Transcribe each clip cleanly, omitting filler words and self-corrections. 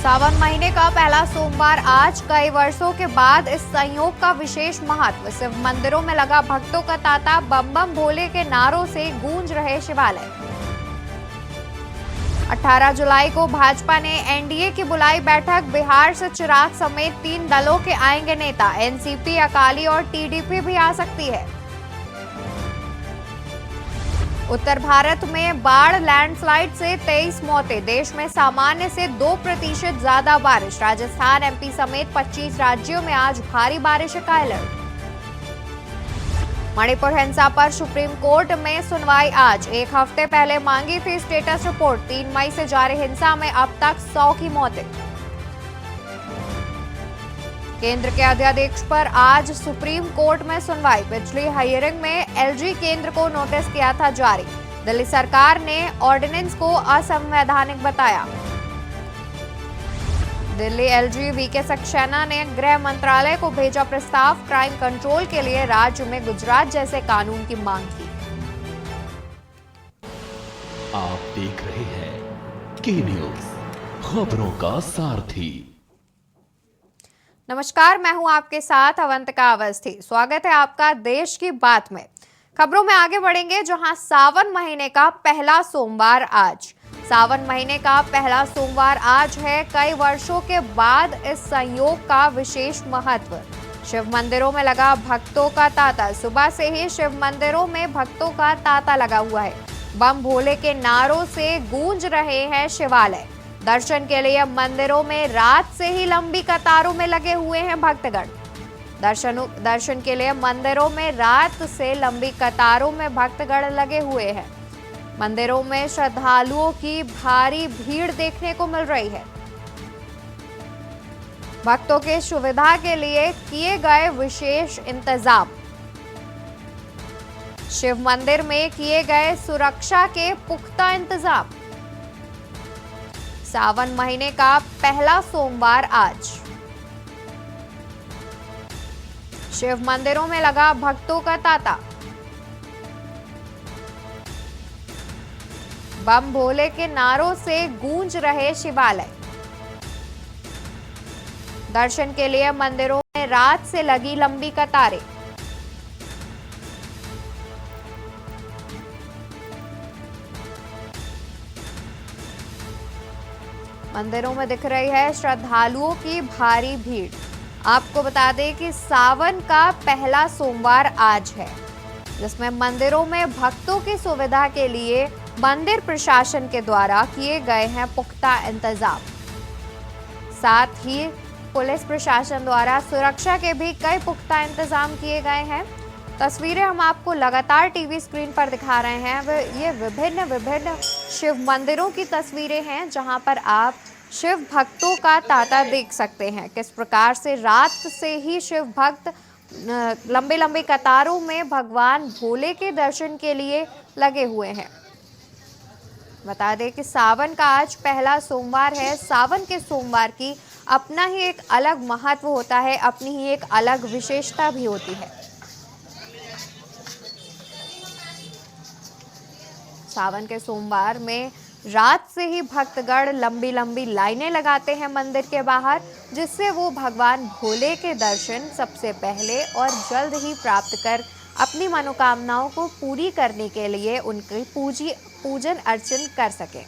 सावन महीने का पहला सोमवार आज कई वर्षों के बाद इस संयोग का विशेष महत्व। शिव मंदिरों में लगा भक्तों का तांता, बम बम भोले के नारों से गूंज रहे शिवालय। 18 जुलाई को भाजपा ने एनडीए की बुलाई बैठक। बिहार से चिराग समेत 3 दलों के आएंगे नेता। एनसीपी, अकाली और टीडीपी भी आ सकती है। उत्तर भारत में बाढ़, लैंडस्लाइड से 23 मौतें। देश में सामान्य से 2% ज्यादा बारिश। राजस्थान, एमपी समेत 25 राज्यों में आज भारी बारिश का अलर्ट। मणिपुर हिंसा पर सुप्रीम कोर्ट में सुनवाई आज। एक हफ्ते पहले मांगी थी स्टेटस रिपोर्ट। 3 मई से जारी हिंसा में अब तक 100 की मौतें। केंद्र के अध्यादेश पर आज सुप्रीम कोर्ट में सुनवाई। पिछली हियरिंग में एलजी केंद्र को नोटिस किया था जारी। दिल्ली सरकार ने ऑर्डिनेंस को असंवैधानिक बताया। दिल्ली एलजी वीके सक्सेना ने गृह मंत्रालय को भेजा प्रस्ताव। क्राइम कंट्रोल के लिए राज्य में गुजरात जैसे कानून की मांग की। आप देख रहे हैं के न्यूज, खबरों का सारथी। नमस्कार, मैं हूं आपके साथ अवंतिका अवस्थी। स्वागत है आपका देश की बात में। खबरों में आगे बढ़ेंगे, जहां सावन महीने का पहला सोमवार आज। सावन महीने का पहला सोमवार आज है। कई वर्षों के बाद इस संयोग का विशेष महत्व। शिव मंदिरों में लगा भक्तों का तांता। सुबह से ही शिव मंदिरों में भक्तों का तांता लगा हुआ है। बम भोले के नारों से गूंज रहे हैं शिवालय। दर्शन के लिए मंदिरों में रात से ही लंबी कतारों में लगे हुए हैं भक्तगण। दर्शन के लिए मंदिरों में रात से लंबी कतारों में भक्तगण लगे हुए हैं। मंदिरों में श्रद्धालुओं की भारी भीड़ देखने को मिल रही है। भक्तों के सुविधा के लिए किए गए विशेष इंतजाम। शिव मंदिर में किए गए सुरक्षा के पुख्ता इंतजाम। सावन महीने का पहला सोमवार आज। शिव मंदिरों में लगा भक्तों का तांता। बम भोले के नारों से गूंज रहे शिवालय। दर्शन के लिए मंदिरों में रात से लगी लंबी कतारें। मंदिरों में दिख रही है श्रद्धालुओं की भारी भीड़। आपको बता दें कि सावन का पहला सोमवार आज है, जिसमें मंदिरों में भक्तों की सुविधा के लिए मंदिर प्रशासन के द्वारा किए गए हैं पुख्ता इंतजाम। साथ ही पुलिस प्रशासन द्वारा सुरक्षा के भी कई पुख्ता इंतजाम किए गए हैं। तस्वीरें हम आपको लगातार टीवी स्क्रीन पर दिखा रहे हैं। ये विभिन्न शिव मंदिरों की तस्वीरें हैं, जहां पर आप शिव भक्तों का तांता देख सकते हैं। किस प्रकार से रात से ही शिव भक्त लंबे लंबे कतारों में भगवान भोले के दर्शन के लिए लगे हुए हैं। बता दें कि सावन का आज पहला सोमवार है। सावन के सोमवार की अपना ही एक अलग महत्व होता है, अपनी ही एक अलग विशेषता भी होती है। सावन के सोमवार में रात से ही भक्तगण लंबी लंबी लाइनें लगाते हैं मंदिर के बाहर, जिससे वो भगवान भोले के दर्शन सबसे पहले और जल्द ही प्राप्त कर अपनी मनोकामनाओं को पूरी करने के लिए उनकी पूजन अर्चन कर सकें।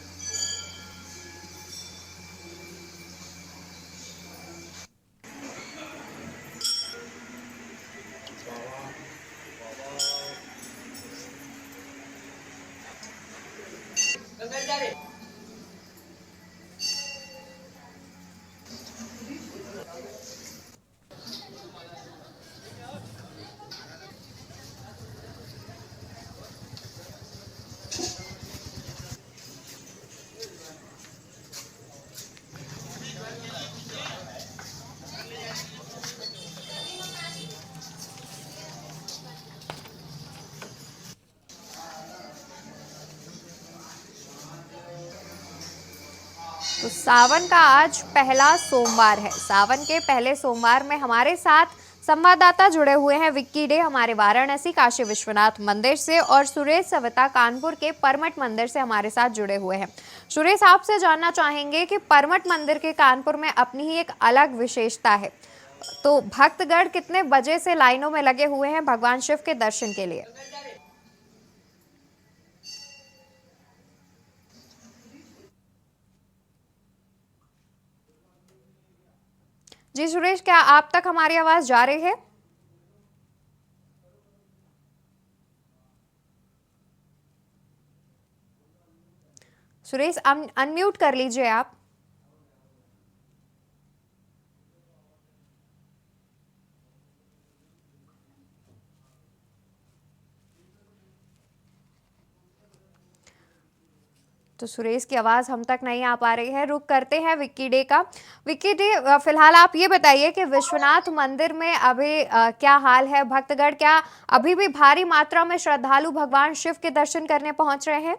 तो सावन का आज पहला सोमवार है। सावन के पहले सोमवार में हमारे साथ संवाददाता जुड़े हुए हैं विक्की डे हमारे वाराणसी काशी विश्वनाथ मंदिर से और सुरेश सविता कानपुर के परमट मंदिर से हमारे साथ जुड़े हुए हैं। सुरेश, आपसे जानना चाहेंगे कि परमट मंदिर के कानपुर में अपनी ही एक अलग विशेषता है, तो भक्तगण कितने बजे से लाइनों में लगे हुए हैं भगवान शिव के दर्शन के लिए? जी सुरेश, क्या आप तक हमारी आवाज जा रही है? सुरेश, अनम्यूट कर लीजिए आप। तो सुरेश की आवाज हम तक नहीं आ पा रही है। रुक करते हैं विक्की डे का। विक्की डे, फिलहाल आप ये बताइए कि विश्वनाथ मंदिर में अभी क्या हाल है? भक्तगण क्या अभी भी भारी मात्रा में श्रद्धालु भगवान शिव के दर्शन करने पहुंच रहे हैं?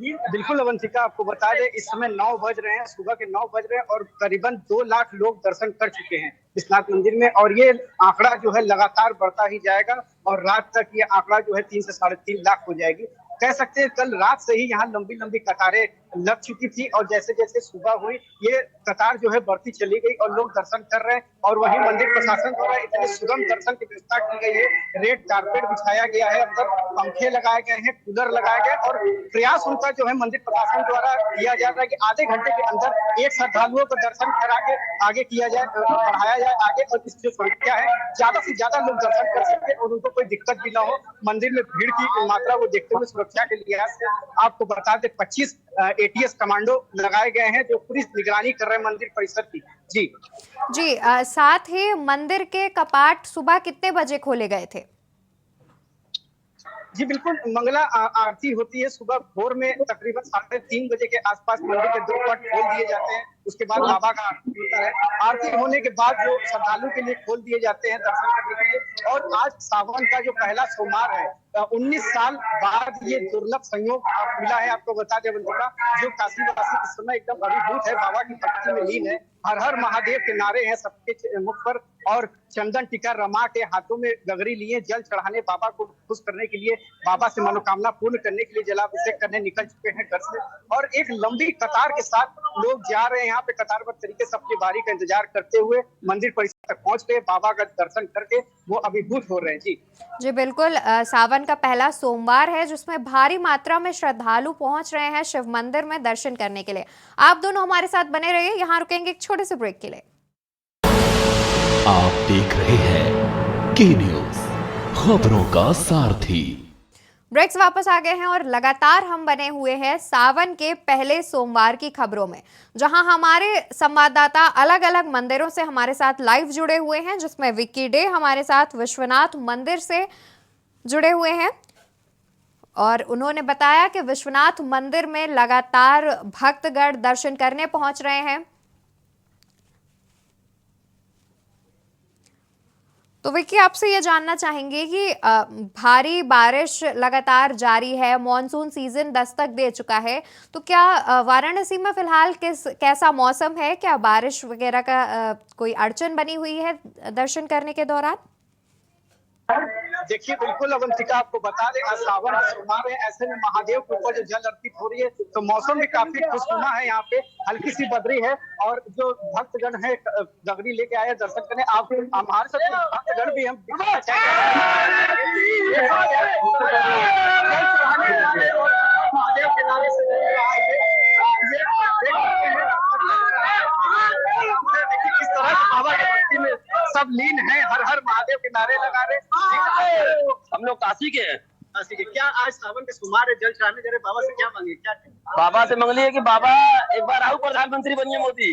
बिल्कुल अवंतिका, आपको बता दें इस समय 9 बज रहे हैं, सुबह के 9 बज रहे हैं और करीबन 2 लाख लोग दर्शन कर चुके हैं विश्वनाथ मंदिर में। और ये आंकड़ा जो है लगातार बढ़ता ही जाएगा और रात तक ये आंकड़ा जो है 3 से 3.5 लाख हो जाएगी। कह सकते हैं कल रात से ही यहाँ लंबी लंबी कतारें लग चुकी थी और जैसे जैसे सुबह हुई ये कतार जो है बढ़ती चली गई और लोग दर्शन कर रहे हैं। और वहीं मंदिर प्रशासन द्वारा इतने सुगम दर्शन की व्यवस्था की गई है, रेड कारपेट बिछाया गया है, अंदर पंखे लगाए गए हैं, कूलर लगाए गए और प्रयास उनका जो है मंदिर प्रशासन द्वारा किया जा रहा है कि आधे घंटे के अंदर एक श्रद्धालुओं को दर्शन करा के आगे किया जाए, बढ़ाया जाए आगे और इस जो संख्या है ज्यादा से ज्यादा लोग दर्शन कर सके और उनको कोई दिक्कत भी ना हो। मंदिर में भीड़ की मात्रा को देखते हुए सुरक्षा के लिहाज से आपको बता दें 25 ATS कमांडो लगाए गए हैं जो पूरी निगरानी कर रहे हैं मंदिर परिसर की। जी साथ ही मंदिर के कपाट सुबह कितने बजे खोले गए थे? जी बिल्कुल, मंगला आरती होती है सुबह भोर में तकरीबन 3:30 बजे के आसपास मंदिर के 2 पट खोल दिए जाते हैं। उसके बाद बाबा का आरती होता है। आरती होने के बाद जो श्रद्धालु के लिए खोल दिए जाते हैं दर्शन करने के लिए। और आज सावन का जो पहला सोमवार है, 19 साल बाद ये दुर्लभ संयोग मिला है। आपको बता दें बंधुरा, जो काशीवासी इस समय एकदम अभिभूत है, बाबा की भक्ति में लीन है। हर हर महादेव के नारे हैं सबके मुख पर और चंदन टीका रमा के हाथों में गगरी लिए जल चढ़ाने, बाबा को खुश करने के लिए, बाबा से मनोकामना पूर्ण करने के लिए जलाभिषेक करने निकल चुके हैं घर से। और एक लंबी कतार के साथ लोग जा रहे हैं यहाँ पे कतारबद्ध तरीके से अपनी बारी का इंतजार करते हुए मंदिर परिसर तक पहुंच गए, बाबा का दर्शन करके वो अभिभूत हो रहे हैं। जी बिल्कुल, सावन का पहला सोमवार है जिसमें भारी मात्रा में श्रद्धालु पहुंच रहे हैं शिव मंदिर में दर्शन करने के लिए। आप दोनों हमारे साथ बने रहिए, यहाँ रुकेंगे एक छोटे से ब्रेक के लिए। आप देख रहे हैं के न्यूज, खबरों का सारथी। ब्रेक से वापस आ गए हैं और लगातार हम बने हुए हैं सावन के पहले सोमवार की खबरों में, जहां हमारे संवाददाता अलग अलग मंदिरों से हमारे साथ लाइव जुड़े हुए हैं, जिसमें विक्की डे हमारे साथ विश्वनाथ मंदिर से जुड़े हुए हैं और उन्होंने बताया कि विश्वनाथ मंदिर में लगातार भक्तगण दर्शन करने पहुंच रहे हैं। तो विक्की, आपसे ये जानना चाहेंगे कि भारी बारिश लगातार जारी है, मॉनसून सीजन दस्तक दे चुका है, तो क्या वाराणसी में फिलहाल कैसा मौसम है? क्या बारिश वगैरह का कोई अड़चन बनी हुई है दर्शन करने के दौरान? देखिए बिल्कुल अवंतिका, आपको बता दें आज सावन का सोमवार है, ऐसे में महादेव के ऊपर जो जल अर्पित हो रही है तो मौसम भी काफी खुशनुमा है। यहाँ पे हल्की सी बदरी है और जो भक्तगण है गगरी लेके आए दर्शन करने। आप हमारे साथ भक्तगण भी हम महादेव के नारे से किस तरह बाबा की भक्ति में सब लीन है, हर हर महादेव के नारे लगा रहे। हम लोग काशी के हैं। काशी के क्या आज सावन के सोमवार है, जल चढ़ाने जा रहे, बाबा से क्या मांगे? क्या बाबा से मांगलिए कि बाबा एक बार आओ प्रधानमंत्री बनिए मोदी।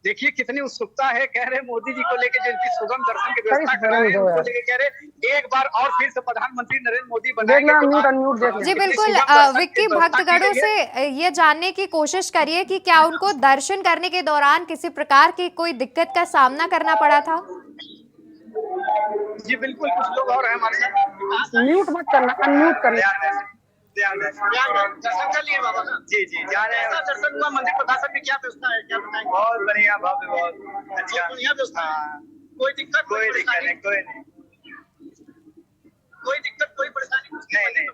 देखिए कितनी उत्सुकता है, कह रहे मोदी जी को लेकर जिनकी सुगम दर्शन की व्यवस्था कर रहे हैं उनको लेकर कह रहे एक बार और फिर से प्रधानमंत्री नरेंद्र मोदी बनाएंगे। जी बिल्कुल, विक्की, भक्तगणों से ये जानने की कोशिश करिए कि क्या उनको दर्शन करने के दौरान किसी प्रकार की कोई दिक्कत का सामना करना पड़ा था? जी बिल्कुल, कुछ लोग और हैं हमारे साथ। म्यूट मत करना, अनम्यूट कर दर्शन कर लिए बाबा ना? जी जा रहे हैं। दर्शन हुआ, मंदिर प्रशासन में क्या व्यवस्था है, क्या बताएंगे? बहुत बढ़िया, बहुत अच्छा, बढ़िया व्यवस्था। कोई दिक्कत कोई परेशानी कोई परेशानी नहीं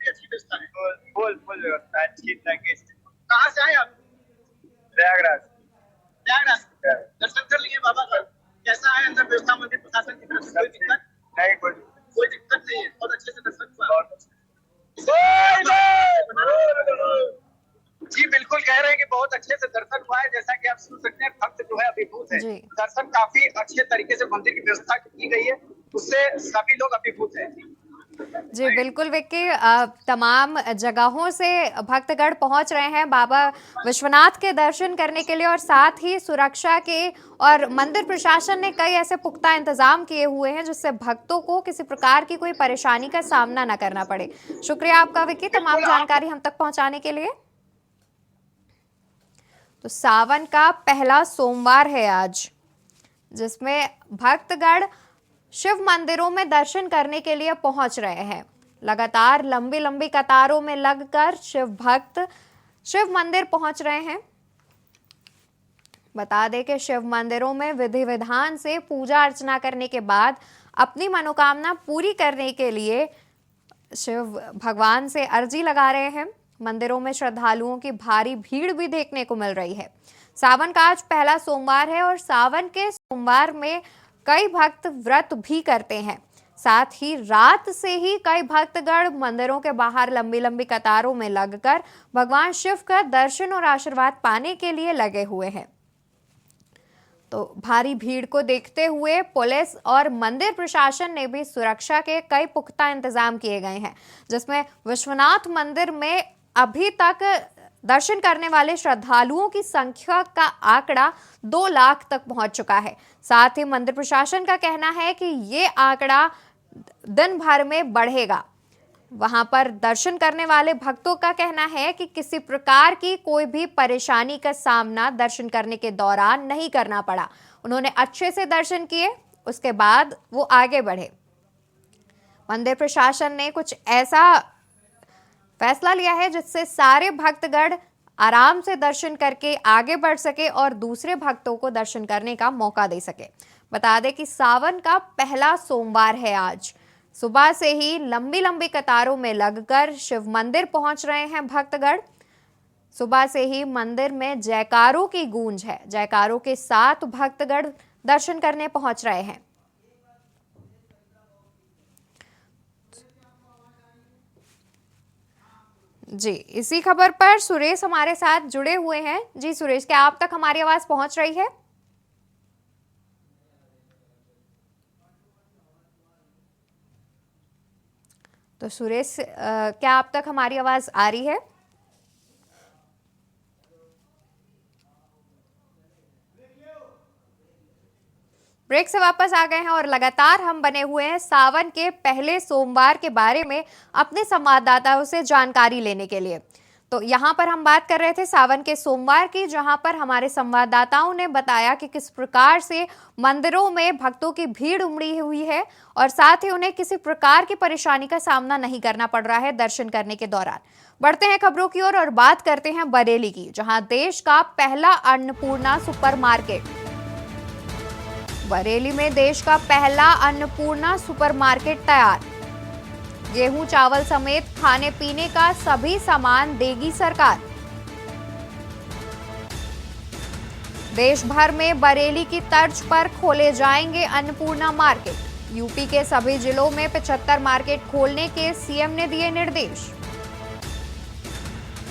अच्छी व्यवस्था है। फुल व्यवस्था अच्छी तरह। कहाँ से आए आप? प्रयागराज। दर्शन कर लिए बाबा का? कैसा है अंदर व्यवस्था मंदिर प्रशासन की तरफ से? कोई दिक्कत नहीं? कोई दिक्कत नहीं है, बहुत अच्छे से दर्शन हुआ। जी बिल्कुल कह रहे हैं कि बहुत अच्छे से दर्शन हुआ है। जैसा कि आप सुन सकते हैं, भक्त जो है अभिभूत है। दर्शन काफी अच्छे तरीके से मंदिर की व्यवस्था की गई है, उससे सभी लोग अभिभूत हैं। जी बिल्कुल विक्की, तमाम जगहों से भक्तगण पहुंच रहे हैं बाबा विश्वनाथ के दर्शन करने के लिए, और साथ ही सुरक्षा के और मंदिर प्रशासन ने कई ऐसे पुख्ता इंतजाम किए हुए हैं जिससे भक्तों को किसी प्रकार की कोई परेशानी का सामना न करना पड़े। शुक्रिया आपका विक्की, तमाम जानकारी हम तक पहुंचाने के लिए। तो सावन का पहला सोमवार है आज, जिसमें भक्तगण शिव मंदिरों में दर्शन करने के लिए पहुंच रहे हैं। लगातार लंबी लंबी कतारों में लगकर शिव भक्त शिव मंदिर पहुंच रहे हैं। बता दें कि शिव मंदिरों में विधि विधान से पूजा अर्चना करने के बाद अपनी मनोकामना पूरी करने के लिए शिव भगवान से अर्जी लगा रहे हैं। मंदिरों में श्रद्धालुओं की भारी भीड़ भी देखने को मिल रही है। सावन का आज पहला सोमवार है और सावन के सोमवार में कई भक्त व्रत भी करते हैं। साथ ही रात से ही कई भक्तगण मंदिरों के बाहर लंबी लंबी कतारों में लगकर भगवान शिव का दर्शन और आशीर्वाद पाने के लिए लगे हुए हैं। तो भारी भीड़ को देखते हुए पुलिस और मंदिर प्रशासन ने भी सुरक्षा के कई पुख्ता इंतजाम किए गए हैं, जिसमें विश्वनाथ मंदिर में अभी तक दर्शन करने वाले श्रद्धालुओं की संख्या का आंकड़ा 2 लाख तक पहुंच चुका है। साथ ही मंदिर प्रशासन का कहना है कि ये आंकड़ा दिन भर में बढ़ेगा। वहां पर दर्शन करने वाले भक्तों का कहना है कि किसी प्रकार की कोई भी परेशानी का सामना दर्शन करने के दौरान नहीं करना पड़ा। उन्होंने अच्छे से दर्शन किए, उसके बाद वो आगे बढ़े। मंदिर प्रशासन ने कुछ ऐसा फैसला लिया है जिससे सारे भक्तगण आराम से दर्शन करके आगे बढ़ सके और दूसरे भक्तों को दर्शन करने का मौका दे सके। बता दें कि सावन का पहला सोमवार है आज। सुबह से ही लंबी लंबी कतारों में लगकर शिव मंदिर पहुंच रहे हैं भक्तगण। सुबह से ही मंदिर में जयकारों की गूंज है। जयकारों के साथ भक्तगण दर्शन करने पहुंच रहे हैं। जी, इसी खबर पर सुरेश हमारे साथ जुड़े हुए हैं। जी सुरेश, क्या आप तक हमारी आवाज पहुंच रही है? तो सुरेश, क्या आप तक हमारी आवाज आ रही है? ब्रेक से वापस आ गए हैं और लगातार हम बने हुए हैं सावन के पहले सोमवार के बारे में अपने संवाददाताओं से जानकारी लेने के लिए। तो यहाँ पर हम बात कर रहे थे सावन के सोमवार की, जहाँ पर हमारे संवाददाताओं ने बताया कि किस प्रकार से मंदिरों में भक्तों की भीड़ उमड़ी हुई है और साथ ही उन्हें किसी प्रकार की परेशानी का सामना नहीं करना पड़ रहा है दर्शन करने के दौरान। बढ़ते हैं खबरों की ओर और बात करते हैं बरेली की, जहाँ देश का पहला अन्नपूर्णा सुपरमार्केट बरेली में देश का पहला अन्नपूर्णा सुपरमार्केट तैयार। गेहूं चावल समेत खाने पीने का सभी सामान देगी सरकार। देश भर में बरेली की तर्ज पर खोले जाएंगे अन्नपूर्णा मार्केट। यूपी के सभी जिलों में 75 मार्केट खोलने के सीएम ने दिए निर्देश।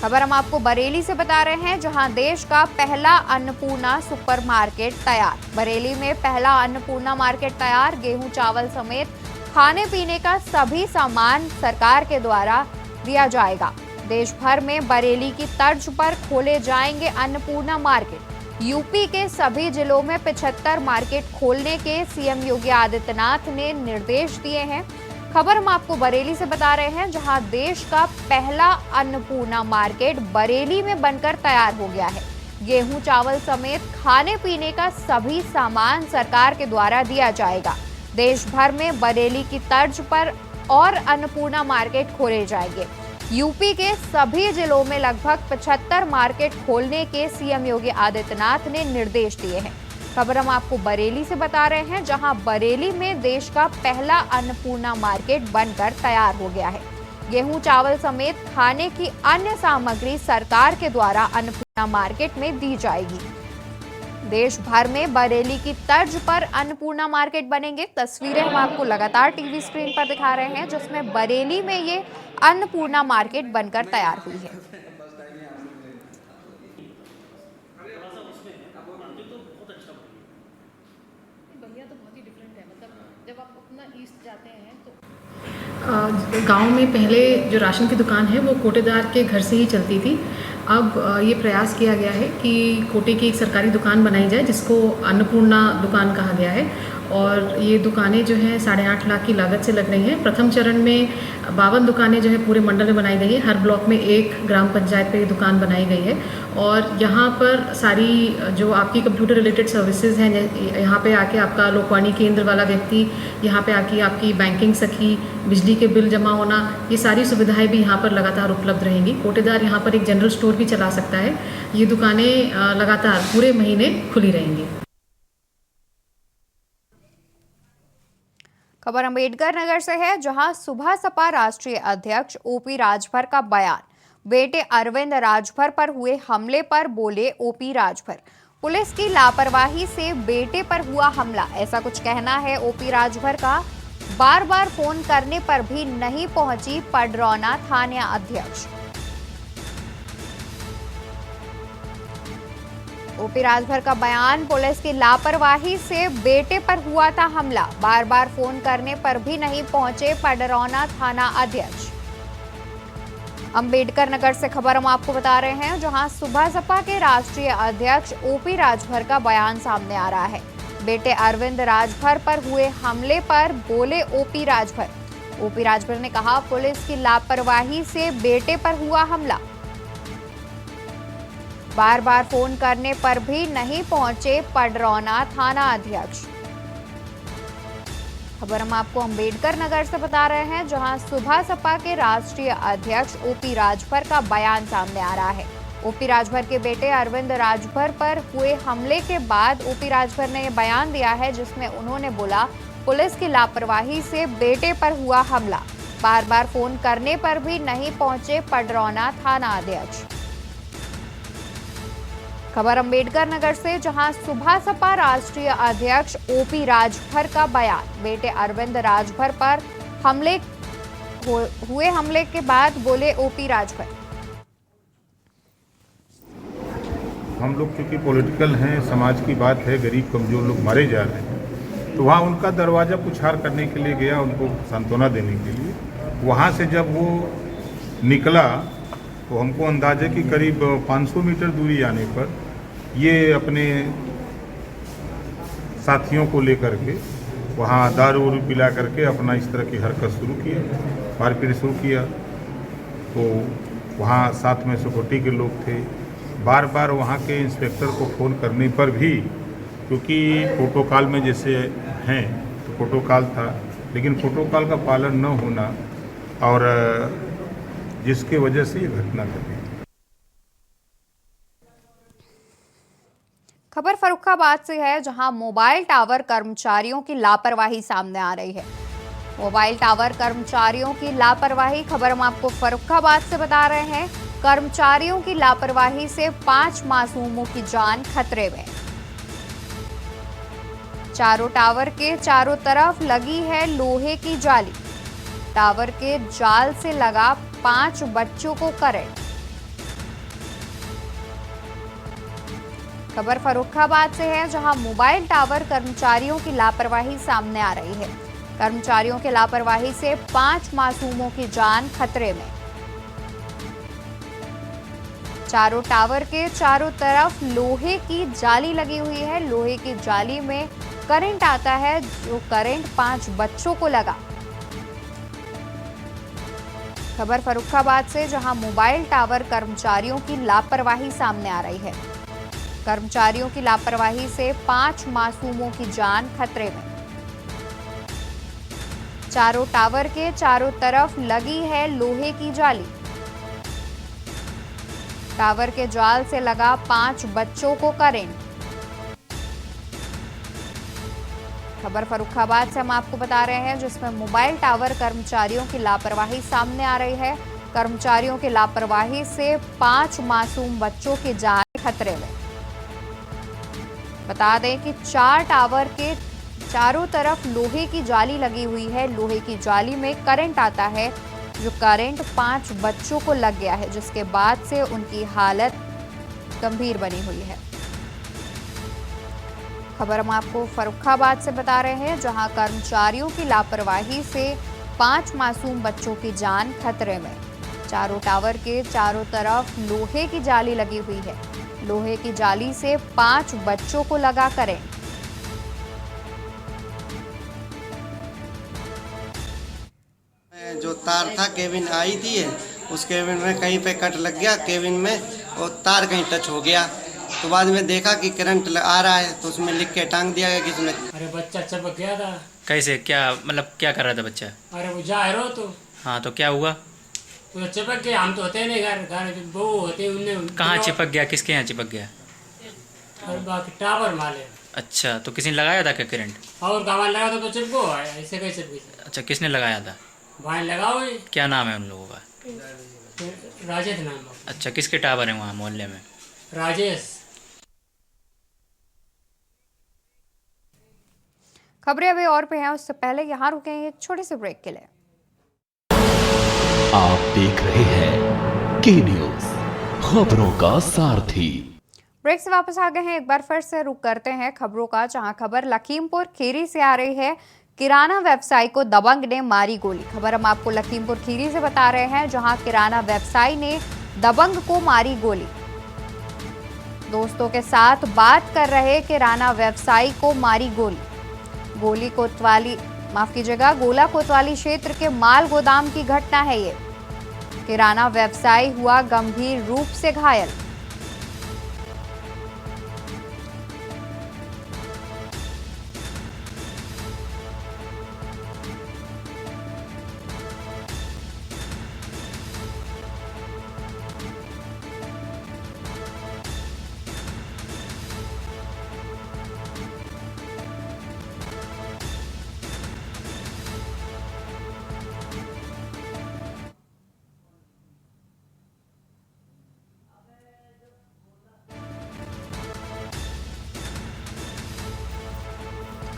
खबर हम आपको बरेली से बता रहे हैं, जहां देश का पहला अन्नपूर्णा सुपरमार्केट तैयार। बरेली में पहला अन्नपूर्णा मार्केट तैयार। गेहूं चावल समेत खाने पीने का सभी सामान सरकार के द्वारा दिया जाएगा। देश भर में बरेली की तर्ज पर खोले जाएंगे अन्नपूर्णा मार्केट। यूपी के सभी जिलों में 75 मार्केट खोलने के सीएम योगी आदित्यनाथ ने निर्देश दिए हैं। खबर हम आपको बरेली से बता रहे हैं, जहां देश का पहला अन्नपूर्णा मार्केट बरेली में बनकर तैयार हो गया है। गेहूं चावल समेत खाने पीने का सभी सामान सरकार के द्वारा दिया जाएगा। देश भर में बरेली की तर्ज पर और अन्नपूर्णा मार्केट खोले जाएंगे। यूपी के सभी जिलों में लगभग 75 मार्केट खोलने के सीएम योगी आदित्यनाथ ने निर्देश दिए हैं। खबर हम आपको बरेली से बता रहे हैं, जहां बरेली में देश का पहला अन्नपूर्णा मार्केट बनकर तैयार हो गया है। गेहूं, चावल समेत खाने की अन्य सामग्री सरकार के द्वारा अन्नपूर्णा मार्केट में दी जाएगी। देश भर में बरेली की तर्ज पर अन्नपूर्णा मार्केट बनेंगे। तस्वीरें हम आपको लगातार टीवी स्क्रीन पर दिखा रहे हैं, जिसमें बरेली में ये अन्नपूर्णा मार्केट बनकर तैयार हुई है। जब आप अपना ईस्ट जाते हैं तो गांव में पहले जो राशन की दुकान है वो कोटेदार के घर से ही चलती थी। अब ये प्रयास किया गया है कि कोटे की एक सरकारी दुकान बनाई जाए जिसको अन्नपूर्णा दुकान कहा गया है, और ये दुकानें जो हैं 8.5 लाख की लागत से लग रही हैं। प्रथम चरण में 52 दुकानें जो है पूरे मंडल में बनाई गई है। हर ब्लॉक में एक ग्राम पंचायत पे दुकान बनाई गई है, और यहाँ पर सारी जो आपकी कंप्यूटर रिलेटेड सर्विसेज हैं, यहाँ पे आके आपका लोकवाणी केंद्र वाला व्यक्ति यहाँ पे आके आपकी बैंकिंग सखी, बिजली के बिल जमा होना, ये सारी सुविधाएं भी यहाँ पर लगातार उपलब्ध रहेंगी। कोटेदार यहाँ पर एक जनरल स्टोर भी चला सकता है। ये दुकानें लगातार पूरे महीने खुली रहेंगी। खबर अम्बेडकर नगर से है, जहां सुबह सपा राष्ट्रीय अध्यक्ष ओपी राजभर का बयान। बेटे अरविंद राजभर पर हुए हमले पर बोले ओपी राजभर, पुलिस की लापरवाही से बेटे पर हुआ हमला, ऐसा कुछ कहना है ओपी राजभर का। बार बार फोन करने पर भी नहीं पहुंची पडरौना थाना अध्यक्ष। ओपी राजभर का बयान, पुलिस की लापरवाही से बेटे पर हुआ था हमला, बार बार फोन करने पर भी नहीं पहुंचे पडरौना थाना अध्यक्ष। अंबेडकर नगर से खबर हम आपको बता रहे हैं, जहां सुबह सपा के राष्ट्रीय अध्यक्ष ओपी राजभर का बयान सामने आ रहा है। बेटे अरविंद राजभर पर हुए हमले पर बोले ओपी राजभर। ओपी राजभर ने कहा, पुलिस की लापरवाही से बेटे पर हुआ हमला, बार बार फोन करने पर भी नहीं पहुंचे पडरौना थाना अध्यक्ष। खबर हम आपको अंबेडकर नगर से बता रहे हैं, जहां सुबह सपा के राष्ट्रीय अध्यक्ष ओपी राजभर का बयान सामने आ रहा है। ओपी राजभर के बेटे अरविंद राजभर पर हुए हमले के बाद ओपी राजभर ने यह बयान दिया है, जिसमें उन्होंने बोला, पुलिस की लापरवाही से बेटे पर हुआ हमला, बार बार फोन करने पर भी नहीं पहुंचे पडरौना थाना अध्यक्ष। खबर अंबेडकर नगर से, जहां सुबह सपा राष्ट्रीय अध्यक्ष ओपी राजभर का बयान। बेटे अरविंद राजभर पर हुए हमले के बाद बोले ओपी राजभर। हम लोग क्योंकि पॉलिटिकल हैं, समाज की बात है, गरीब कमजोर लोग मारे जा रहे हैं, तो वहाँ उनका दरवाज़ा पुछार करने के लिए गया, उनको सांत्वना देने के लिए। वहाँ से जब वो निकला तो हमको अंदाजे कि करीब 500 मीटर दूरी आने पर ये अपने साथियों को लेकर के वहाँ दारू वारू पिला करके अपना इस तरह की हरकत शुरू किया, मारपीट शुरू किया। तो वहाँ साथ में सिक्योरिटी के लोग थे। बार बार वहाँ के इंस्पेक्टर को फ़ोन करने पर भी, क्योंकि प्रोटोकॉल में जैसे हैं तो प्रोटोकॉल था, लेकिन प्रोटोकॉल का पालन न होना और जिसके वजह से ये घटना घटी। खबर फर्रुखाबाद से है, जहां मोबाइल टावर कर्मचारियों की लापरवाही सामने आ रही है। मोबाइल टावर कर्मचारियों की लापरवाही, खबर हम आपको फर्रुखाबाद से बता रहे हैं। कर्मचारियों की लापरवाही से 5 मासूमों की जान खतरे में। चारों टावर के चारों तरफ लगी है लोहे की जाली। टावर के जाल से लगा 5 बच्चों को करंट। खबर फर्रुखाबाद से है, जहां मोबाइल टावर कर्मचारियों की लापरवाही सामने आ रही है। कर्मचारियों की लापरवाही से 5 मासूमों की जान खतरे में। चारों टावर के चारों तरफ लोहे की जाली लगी हुई है। लोहे की जाली में करंट आता है, जो करंट 5 बच्चों को लगा। खबर फर्रुखाबाद से, जहां मोबाइल टावर कर्मचारियों की लापरवाही सामने आ रही है। कर्मचारियों की लापरवाही से 5 मासूमों की जान खतरे में। चारों टावर के चारों तरफ लगी है लोहे की जाली। टावर के जाल से लगा 5 बच्चों को करंट। खबर फर्रुखाबाद से हम आपको बता रहे हैं, जिसमें मोबाइल टावर कर्मचारियों की लापरवाही सामने आ रही है। कर्मचारियों की लापरवाही से 5 मासूम बच्चों की जान खतरे में। बता दें कि 4 टावर के चारों तरफ लोहे की जाली लगी हुई है। लोहे की जाली में करंट आता है, जो करंट 5 बच्चों को लग गया है, जिसके बाद से उनकी हालत गंभीर बनी हुई है। खबर हम आपको फर्रुखाबाद से बता रहे हैं, जहां कर्मचारियों की लापरवाही से 5 मासूम बच्चों की जान खतरे में। चारों टावर के चारों तरफ लोहे की जाली लगी हुई है। लोहे की जाली से 5 बच्चों को लगा करंट। जो तार था केबिन आई थी, उस केबिन में कहीं पे कट लग गया केबिन में, और तार कहीं टच हो गया। तो बाद में देखा कि करंट आ रहा है, तो उसमें लिख के टांग दिया गया किसमें। अरे बच्चा चपक गया था। कैसे, क्या मतलब क्या कर रहा था बच्चा? अरे वो जा रहा तो। हाँ, तो क्या हुआ? तो चपक गया। हम तो होते नहीं घर बहू होते उनने। कहाँ चिपक गया? किसके यहाँ चिपक गया? और बाकी टावर माले। अच्छा, तो किसी ने लगाया था क्या करंट? और गाँव लगा था तो चिपको, ऐसे कैसे चिपकी? अच्छा, किसने लगाया था? भाई लगाओ। क्या नाम है उन लोगों का? राजेश नाम। अच्छा, किसके टावर है वहाँ मोहल्ले में? राजेश। खबरें अभी और पे हैं, उससे पहले यहाँ रुकेंगे एक छोटे से ब्रेक के लिए। आप देख रहे हैं के न्यूज़, खबरों का सारथी। ब्रेक से वापस आ गए हैं। एक बार फिर से रुक करते हैं खबरों का, जहां खबर लखीमपुर खीरी से आ रही है। किराना व्यवसायी को दबंग ने मारी गोली। खबर हम आपको लखीमपुर खीरी से बता रहे हैं, जहां किराना व्यवसायी ने दबंग को मारी गोली। दोस्तों के साथ बात कर रहे किराना व्यवसायी को मारी गोली। गोला कोतवाली क्षेत्र के माल गोदाम की घटना है ये। किराना व्यवसायी हुआ गंभीर रूप से घायल।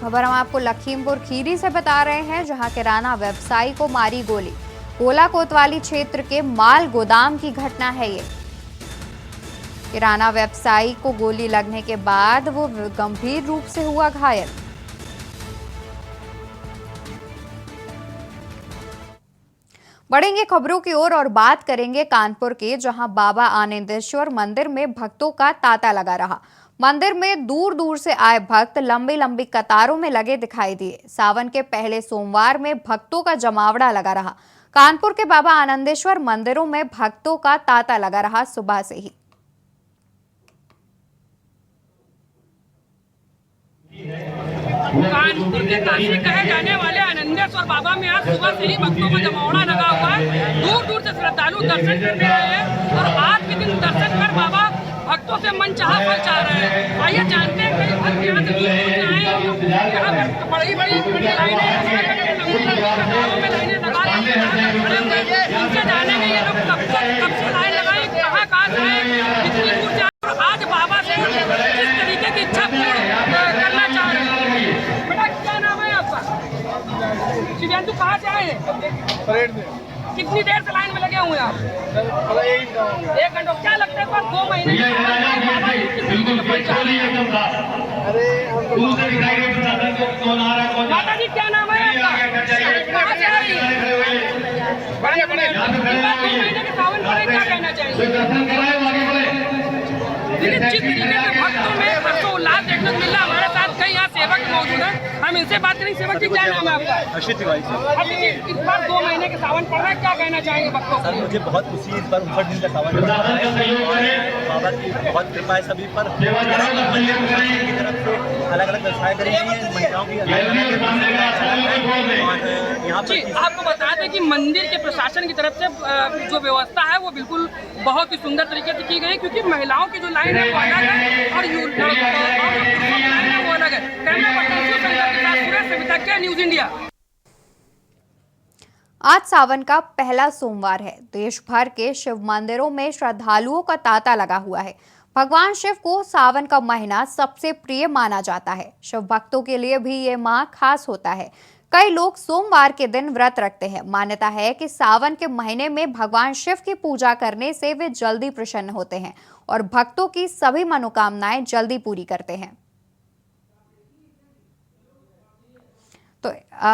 खबर हम आपको लखीमपुर खीरी से बता रहे हैं, जहां किराना व्यवसायी को मारी गोली। गोला कोतवाली क्षेत्र के माल गोदाम की घटना है ये। किराना व्यवसायी को गोली लगने के बाद वो गंभीर रूप से हुआ घायल। बढ़ेंगे खबरों की ओर और बात करेंगे कानपुर के, जहां बाबा आनंदेश्वर मंदिर में भक्तों का तांता लगा रहा। मंदिर में दूर दूर से आए भक्त लंबी लंबी कतारों में लगे दिखाई दिए। सावन के पहले सोमवार में भक्तों का जमावड़ा लगा रहा। कानपुर के बाबा आनंदेश्वर मंदिरों में भक्तों का तांता लगा रहा सुबह से ही। कानपुर के काशी कहे जाने वाले आनंदेश्वर बाबा में आज सुबह से ही भक्तों का जमावड़ा लगा हुआ है। दूर दूर से श्रद्धालु दर्शन करने आए हैं और आज के दिन दर्शन कर बाबा भक्तों से मन चाहा फल चाह रहे हैं। आइए जानते हैं कई भक्त यहाँ से दूर दूर से आए हैं। यहाँ पर बड़ी बड़ी लाइनें लगा उनसे जानेंगे ये लोग कब से लाइन लगाए, कहाँ से आए, कितनी दूर से आए और आज बाबा से किस तरीके की इच्छा पूर्ण करना चाह रहे हैं। बेटा क्या नाम है आपका? शिवेंदु। कहाँ से आए हैं? कितनी देर से लाइन में लगे हुए हैं आप? 1 घंटा। क्या लगता है सर 2 महीने माता जी क्या नाम है आपका? कहाँ से आ रही है? 2 महीने के सावन पड़े, क्या कहना चाहिए? लेकिन जिस तरीके से भक्तों में हर्षोल्लास देखने को मिल रहा, हमारे साथ कई यहाँ सेवक मौजूद है, हम इनसे बात करेंगे। सेवक जी क्या नाम है आपका? अशित तिवारी। इस बार 2 महीने के सावन पड़ रहा है, क्या कहना चाहेंगे भक्तों को? सर मुझे बहुत खुशी, इस बार 59 दिन का सावन पड़ रहा है। बाबा की बहुत कृपा है सभी पर। मंदिर की तरफ से अलग अलग व्यवसाय करेंगे, महिलाओं की यहाँ जी। आपको बता दें कि मंदिर के प्रशासन की तरफ से जो व्यवस्था है वो बिल्कुल बहुत ही सुंदर तरीके से की गई, क्योंकि महिलाओं की जो लाइन है वो अलग है और लाइन है वो अलग है। कैमरा पर्सन शिव शंकर के साथ वितज्ञ, न्यूज इंडिया। आज सावन का पहला सोमवार है। देश भर के शिव मंदिरों में श्रद्धालुओं का तांता लगा हुआ है। भगवान शिव को सावन का महीना सबसे प्रिय माना जाता है। शिव भक्तों के लिए भी ये माह खास होता है। कई लोग सोमवार के दिन व्रत रखते हैं। मान्यता है कि सावन के महीने में भगवान शिव की पूजा करने से वे जल्दी प्रसन्न होते हैं और भक्तों की सभी मनोकामनाएं जल्दी पूरी करते हैं। तो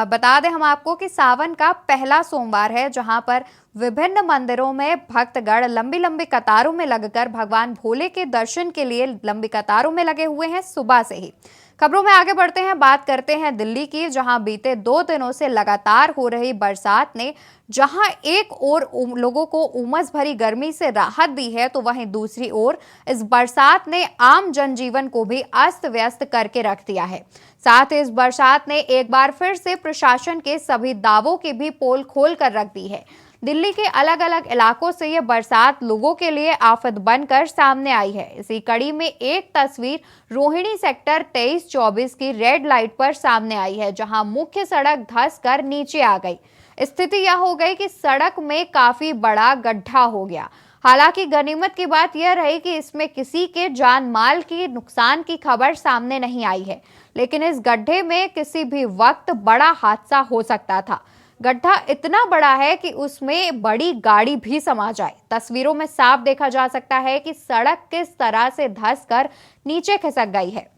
बता दें हम आपको कि सावन का पहला सोमवार है, जहां पर विभिन्न मंदिरों में भक्तगण लंबी लंबी कतारों में लगकर भगवान भोले के दर्शन के लिए लंबी कतारों में लगे हुए हैं सुबह से ही। खबरों में आगे बढ़ते हैं, बात करते हैं दिल्ली की, जहां बीते 2 दिनों से लगातार हो रही बरसात ने जहां एक ओर लोगों को उमस भरी गर्मी से राहत दी है, तो वहीं दूसरी ओर इस बरसात ने आम जनजीवन को भी अस्त व्यस्त करके रख दिया है। साथ ही इस बरसात ने एक बार फिर से प्रशासन के सभी दावों की भी पोल खोल कर रख दी है। दिल्ली के अलग अलग इलाकों से यह बरसात लोगों के लिए आफत बनकर सामने आई है। इसी कड़ी में एक तस्वीर रोहिणी सेक्टर 23-24 की रेड लाइट पर सामने आई है, जहां मुख्य सड़क धंस कर नीचे आ गई। स्थिति यह हो गई कि सड़क में काफी बड़ा गड्ढा हो गया। हालांकि गनीमत की बात यह रही कि इसमें किसी के जान माल की नुकसान की खबर सामने नहीं आई है, लेकिन इस गड्ढे में किसी भी वक्त बड़ा हादसा हो सकता था। गड्ढा इतना बड़ा है कि उसमें बड़ी गाड़ी भी समा जाए। तस्वीरों में साफ देखा जा सकता है कि सड़क किस तरह से धंसकर नीचे खिसक गई है।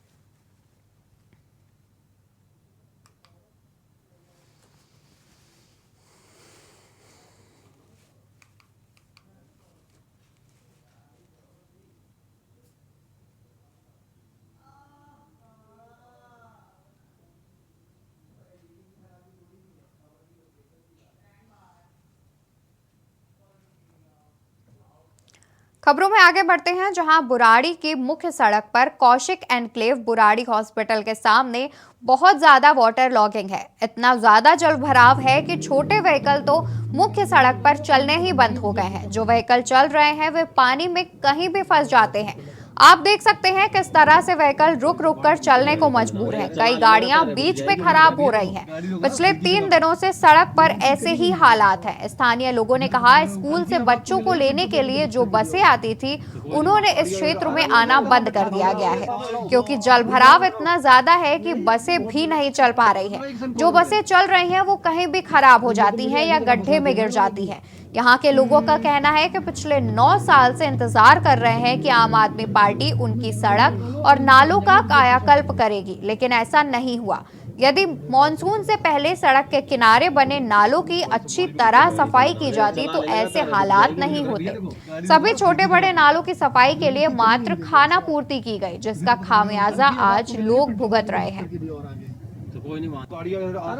खबरों में आगे बढ़ते हैं, जहां बुराड़ी की मुख्य सड़क पर कौशिक एनक्लेव बुराड़ी हॉस्पिटल के सामने बहुत ज्यादा वाटर लॉगिंग है। इतना ज्यादा जल भराव है कि छोटे व्हीकल तो मुख्य सड़क पर चलने ही बंद हो गए हैं। जो व्हीकल चल रहे हैं वे पानी में कहीं भी फंस जाते हैं। आप देख सकते हैं किस तरह से व्हीकल रुक रुक कर चलने को मजबूर है। कई गाड़ियां बीच में खराब हो रही हैं। पिछले 3 दिनों से सड़क पर ऐसे ही हालात हैं। स्थानीय लोगों ने कहा, स्कूल से बच्चों को लेने के लिए जो बसें आती थी, उन्होंने इस क्षेत्र में आना बंद कर दिया गया है, क्योंकि जल भराव इतना ज्यादा है कि बसें भी नहीं चल पा रही हैं। जो बसें चल रही हैं वो कहीं भी खराब हो जाती हैं या गड्ढे में गिर जाती हैं। यहाँ के लोगों का कहना है कि पिछले 9 साल से इंतजार कर रहे हैं कि आम आदमी पार्टी उनकी सड़क और नालों का कायाकल्प करेगी, लेकिन ऐसा नहीं हुआ। यदि मॉनसून से पहले सड़क के किनारे बने नालों की अच्छी तरह सफाई की जाती तो ऐसे हालात नहीं होते। सभी छोटे बड़े नालों की सफाई के लिए मात्र खाना पूर्ति की गई, जिसका खामियाजा आज लोग भुगत रहे हैं।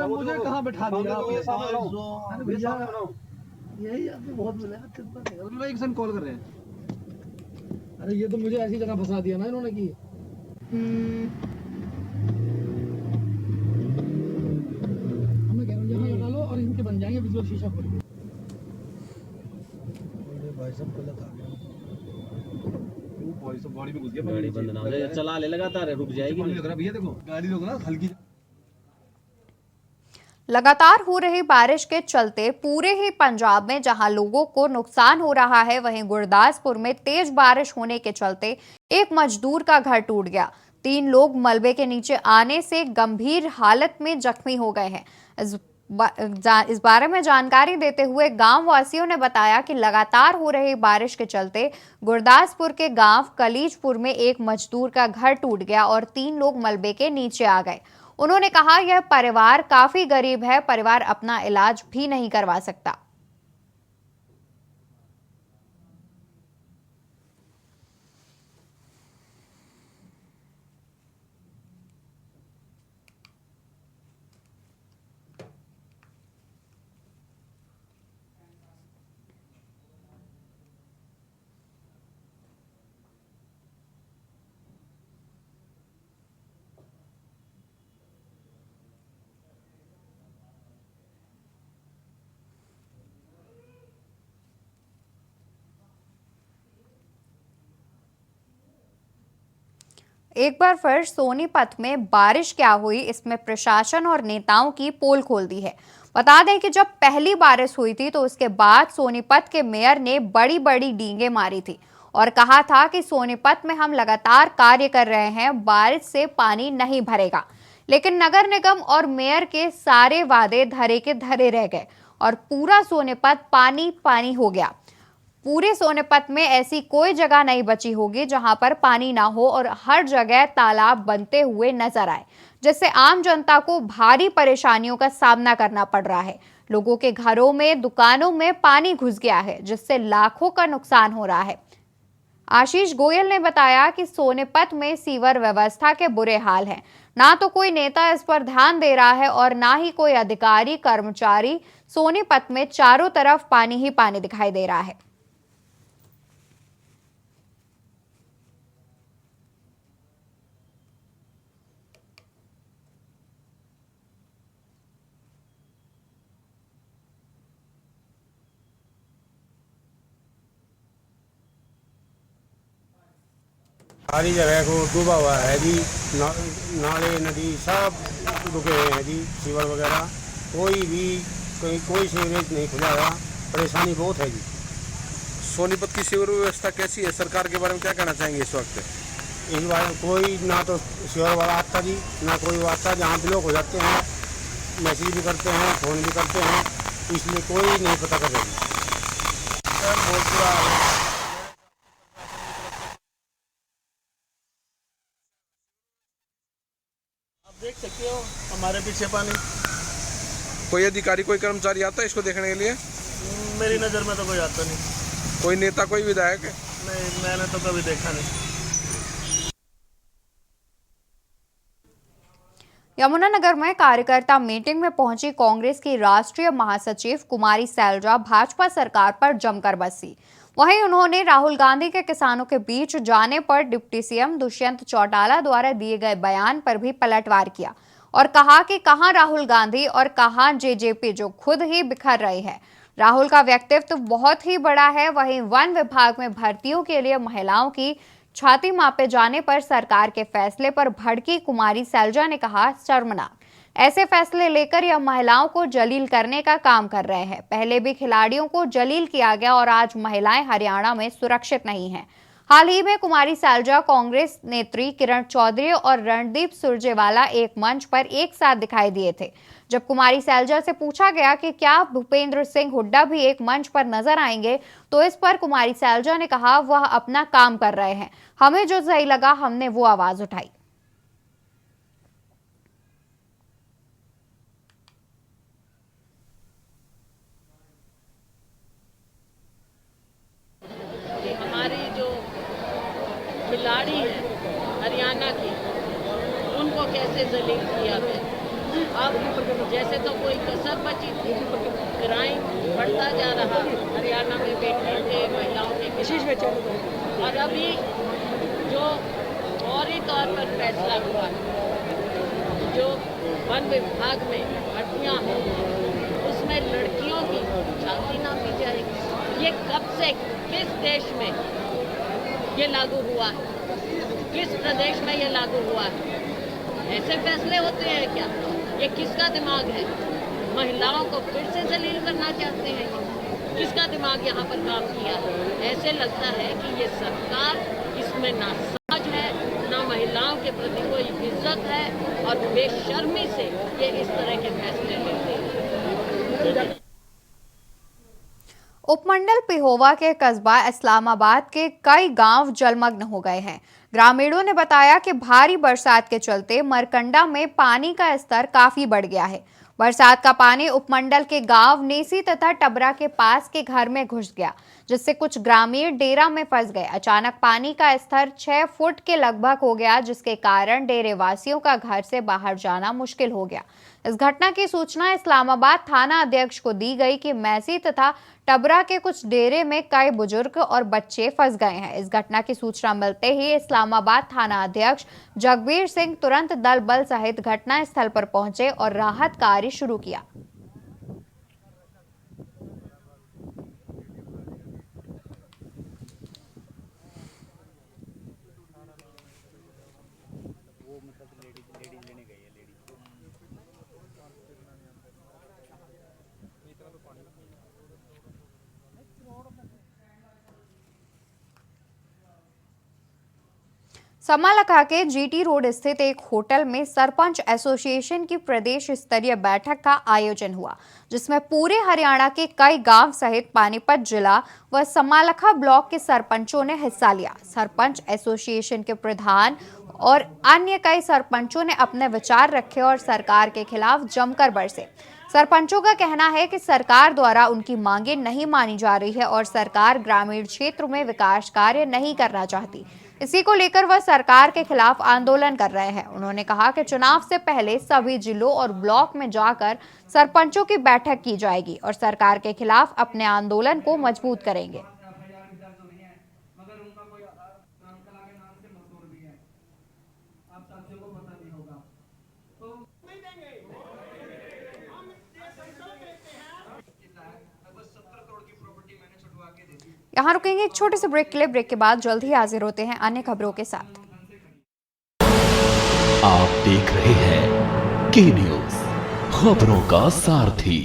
मुझे कहाँ बैठा दिया? यही आपको बहुत मिला। एक सन कॉल कर रहे हैं। अरे ये तो मुझे ऐसी जगह फंसा दिया ना इन्होंने की। हमें कह रहा हूँ यहाँ लगा लो और इनके बन जाएंगे विजुअल शीशा खोल के। भाई सब गलत आ गया। वो भाई सब गाड़ी में घुस गया। गाड़ी बंद ना हो जाए, चला ले लगातार रुक जाएगी। भैया देखो गाड़ी रोको ना हल्की। लगातार हो रही बारिश के चलते पूरे ही पंजाब में जहां लोगों को नुकसान हो रहा है, वहीं गुरदासपुर में तेज बारिश होने के चलते एक मजदूर का घर टूट गया। 3 लोग मलबे के नीचे आने से गंभीर हालत में जख्मी हो गए हैं। इस बारे में जानकारी देते हुए गांव वासियों ने बताया कि लगातार हो रही बारिश के चलते गुरदासपुर के गांव कलीजपुर में एक मजदूर का घर टूट गया और 3 लोग मलबे के नीचे आ गए। उन्होंने कहा, यह परिवार काफी गरीब है, परिवार अपना इलाज भी नहीं करवा सकता। एक बार फिर सोनीपत में बारिश क्या हुई, इसमें प्रशासन और नेताओं की पोल खोल दी है। बता दें कि जब पहली बारिश हुई थी तो उसके बाद सोनीपत के मेयर ने बड़ी बड़ी डींगे मारी थी और कहा था कि सोनीपत में हम लगातार कार्य कर रहे हैं, बारिश से पानी नहीं भरेगा। लेकिन नगर निगम और मेयर के सारे वादे धरे के धरे रह गए और पूरा सोनीपत पानी पानी हो गया। पूरे सोनीपत में ऐसी कोई जगह नहीं बची होगी जहां पर पानी ना हो और हर जगह तालाब बनते हुए नजर आए, जिससे आम जनता को भारी परेशानियों का सामना करना पड़ रहा है। लोगों के घरों में, दुकानों में पानी घुस गया है, जिससे लाखों का नुकसान हो रहा है। आशीष गोयल ने बताया कि सोनीपत में सीवर व्यवस्था के बुरे हाल हैं। ना तो कोई नेता इस पर ध्यान दे रहा है और ना ही कोई अधिकारी कर्मचारी। सोनीपत में चारों तरफ पानी ही पानी दिखाई दे रहा है। सारी जगह को डूबा हुआ है जी, नाले नदी सब रुके हुए हैं जी। सीवर वगैरह कोई भी कोई सीवरेज नहीं खुला हुआ, परेशानी बहुत है जी। सोनीपत की सीवर व्यवस्था कैसी है, सरकार के बारे में क्या कहना चाहेंगे इस वक्त? इस बार कोई ना तो सीवर वाला आता जी, ना कोई आता। जहाँ ब्लॉक हो जाते हैं, मैसेज भी करते हैं, फ़ोन भी करते हैं, इसलिए कोई नहीं पता कर रही। बहुत बुरा है। देख सकते हो हमारे पीछे पानी। कोई अधिकारी कोई कर्मचारी आता है इसको देखने के लिए? मेरी नज़र में तो कोई आता नहीं। कोई नेता कोई विधायक? नहीं, मैंने तो कभी देखा नहीं। यमुनानगर में कार्यकर्ता मीटिंग में पहुंची कांग्रेस की राष्ट्रीय महासचिव कुमारी सैलजा भाजपा सरकार पर जमकर बरसी। वहीं उन्होंने राहुल गांधी के किसानों के बीच जाने पर डिप्टी सीएम दुष्यंत चौटाला द्वारा दिए गए बयान पर भी पलटवार किया और कहा कि कहां राहुल गांधी और कहां जेजेपी, जो खुद ही बिखर रही है। राहुल का व्यक्तित्व बहुत ही बड़ा है। वहीं वन विभाग में भर्तियों के लिए महिलाओं की छाती मापे जाने पर सरकार के फैसले पर भड़की कुमारी सैलजा ने कहा, शर्मनाक। ऐसे फैसले लेकर यह महिलाओं को जलील करने का काम कर रहे हैं। पहले भी खिलाड़ियों को जलील किया गया और आज महिलाएं हरियाणा में सुरक्षित नहीं हैं। हाल ही में कुमारी सैलजा, कांग्रेस नेत्री किरण चौधरी और रणदीप सुरजेवाला एक मंच पर एक साथ दिखाई दिए थे। जब कुमारी सैलजा से पूछा गया कि क्या भूपेंद्र सिंह हुड्डा भी एक मंच पर नजर आएंगे, तो इस पर कुमारी सैलजा ने कहा, वह अपना काम कर रहे हैं, हमें जो सही लगा हमने वो आवाज उठाई। खिलाड़ी है हरियाणा की, उनको कैसे जलील किया गया। अब जैसे तो कोई कसर बची थी, क्राइम बढ़ता जा रहा हरियाणा में, बेटे थे, महिलाओं के विशेष बचाव। और अभी जो फौरी तौर पर फैसला हुआ, जो वन विभाग में भर्तियाँ होंगी उसमें लड़कियों की छाती ना दी जाएगी। ये कब से किस देश में ये लागू हुआ है, किस प्रदेश में ये लागू हुआ है? ऐसे फैसले होते हैं क्या? ये किसका दिमाग है? महिलाओं को फिर से जलील करना चाहते हैं? किसका दिमाग यहाँ पर काम किया है? ऐसे लगता है कि ये सरकार, इसमें ना समझ है, ना महिलाओं के प्रति कोई इज्जत है और बेशर्मी से ये इस तरह के फैसले लेते हैं। उपमंडल पिहोवा के कस्बा इस्लामाबाद के कई गांव जलमग्न हो गए हैं। ग्रामीणों ने बताया कि भारी बरसात के चलते मरकंडा में पानी का स्तर काफी बढ़ गया है। बरसात का पानी उपमंडल के गांव नेसी तथा टबरा के पास के घर में घुस गया, जिससे कुछ ग्रामीण डेरा में फंस गए। अचानक पानी का स्तर 6 फुट के लगभग हो गया, जिसके कारण डेरे वासियों का घर से बाहर जाना मुश्किल हो गया। इस घटना की सूचना इस्लामाबाद थाना अध्यक्ष को दी गई कि मैसी तथा टबरा के कुछ डेरे में कई बुजुर्ग और बच्चे फंस गए हैं। इस घटना की सूचना मिलते ही इस्लामाबाद थाना अध्यक्ष जगबीर सिंह तुरंत दल बल सहित घटना स्थल पर पहुंचे और राहत कार्य शुरू किया। समालखा के जीटी रोड स्थित एक होटल में सरपंच एसोसिएशन की प्रदेश स्तरीय बैठक का आयोजन हुआ, जिसमें पूरे हरियाणा के कई गांव सहित पानीपत जिला व समालखा ब्लॉक के सरपंचों ने हिस्सा लिया। सरपंच एसोसिएशन के प्रधान और अन्य कई सरपंचों ने अपने विचार रखे और सरकार के खिलाफ जमकर बरसे। सरपंचों का कहना है कि सरकार द्वारा उनकी मांगें नहीं मानी जा रही है और सरकार ग्रामीण क्षेत्रों में विकास कार्य नहीं करना चाहती। इसी को लेकर वह सरकार के खिलाफ आंदोलन कर रहे हैं। उन्होंने कहा कि चुनाव से पहले सभी जिलों और ब्लॉक में जाकर सरपंचों की बैठक की जाएगी और सरकार के खिलाफ अपने आंदोलन को मजबूत करेंगे। यहाँ रुकेंगे एक छोटे से ब्रेक के लिए। ब्रेक के बाद जल्द ही हाजिर होते हैं अन्य खबरों के साथ। आप देख रहे हैं के न्यूज़, खबरों का सारथी।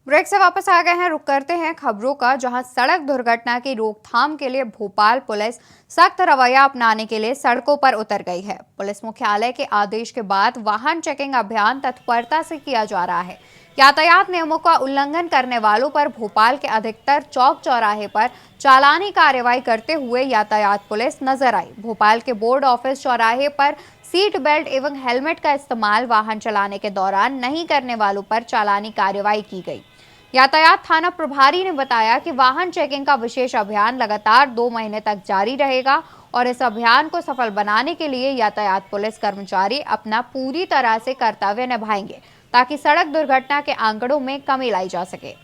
ब्रेक से वापस आ गए हैं। रुक करते हैं खबरों का, जहां सड़क दुर्घटना की रोकथाम के लिए भोपाल पुलिस सख्त रवैया अपनाने के लिए सड़कों पर उतर गई है। पुलिस मुख्यालय के आदेश के बाद वाहन चेकिंग अभियान तत्परता से किया जा रहा है। यातायात नियमों का उल्लंघन करने वालों पर भोपाल के अधिकतर चौक चौराहे पर चालानी कार्रवाई करते हुए यातायात पुलिस नजर आई। भोपाल के बोर्ड ऑफिस चौराहे पर सीट बेल्ट एवं हेलमेट का इस्तेमाल वाहन चलाने के दौरान नहीं करने वालों पर चालानी कार्रवाई की गई। यातायात थाना प्रभारी ने बताया कि वाहन चेकिंग का विशेष अभियान लगातार 2 महीने तक जारी रहेगा और इस अभियान को सफल बनाने के लिए यातायात पुलिस कर्मचारी अपना पूरी तरह से कर्तव्य निभाएंगे, ताकि सड़क दुर्घटना के आंकड़ों में कमी लाई जा सके।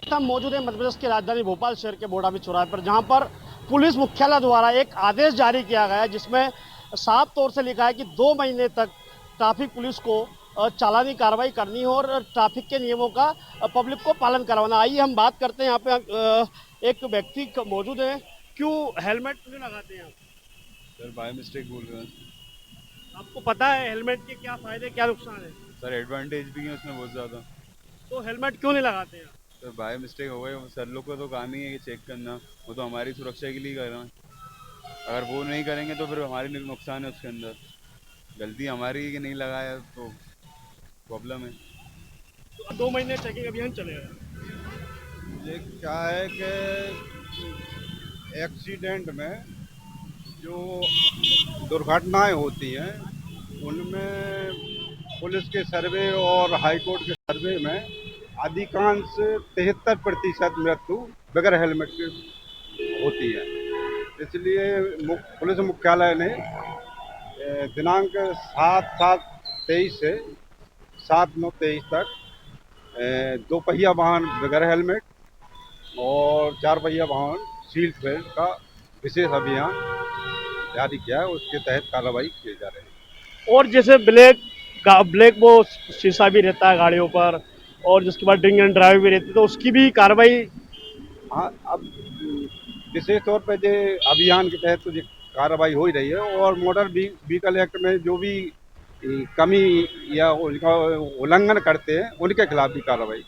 हम मौजूद हैं मध्य प्रदेश की राजधानी भोपाल शहर के बोर्ड ऑफिस चौराहे पर, जहां पर पुलिस मुख्यालय द्वारा एक आदेश जारी किया गया है, जिसमें साफ तौर से लिखा है कि 2 महीने तक ट्रैफिक पुलिस को चालानी कार्रवाई करनी हो और ट्रैफिक के नियमों का पब्लिक को पालन करवाना। आइए हम बात करते हैं। यहाँ पे एक व्यक्ति मौजूद है। क्यों हेलमेट क्यों लगाते हैं आप? सर बाय मिस्टेक बोल रहे हैं। आपको पता है हेलमेट के क्या फायदे क्या नुकसान है? सर एडवांटेज भी है उसमें बहुत ज़्यादा। तो हेलमेट क्यों नहीं लगाते हैं? सर बाय मिस्टेक हो गए। सर लोग का तो काम ही है ये चेक करना, वो तो हमारी सुरक्षा के लिए कर रहे हैं। अगर वो नहीं करेंगे तो फिर हमारी नुकसान है उसके अंदर। गलती हमारी है कि नहीं लगाया तो प्रॉब्लम है। 2 महीने चेकिंग अभियान चलेगा। ये क्या है कि एक्सीडेंट में जो दुर्घटनाएं होती हैं उनमें पुलिस के सर्वे और हाईकोर्ट के सर्वे में अधिकांश 73% मृत्यु बगैर हेलमेट के होती है। इसलिए पुलिस मुख्यालय ने दिनांक 7/7/23 से 7/9/23 तक 2 पहिया वाहन बगैर हेलमेट और 4 पहिया वाहन सीट बेल्ट का विशेष अभियान जारी किया है। उसके तहत कार्रवाई किए जा रहे हैं। और जैसे ब्लैक वो शीशा भी रहता है गाड़ियों पर, और जिसके बाद ड्रिंक एंड ड्राइव भी रहती है, तो उसकी भी कार्रवाई। हाँ, अब विशेष तौर पर जो अभियान के तहत तो कार्रवाई हो ही रही है और मोटर व्हीकल एक्ट में जो भी कमी या उनका उल्लंघन करते हैं उनके खिलाफ भी कार्रवाई।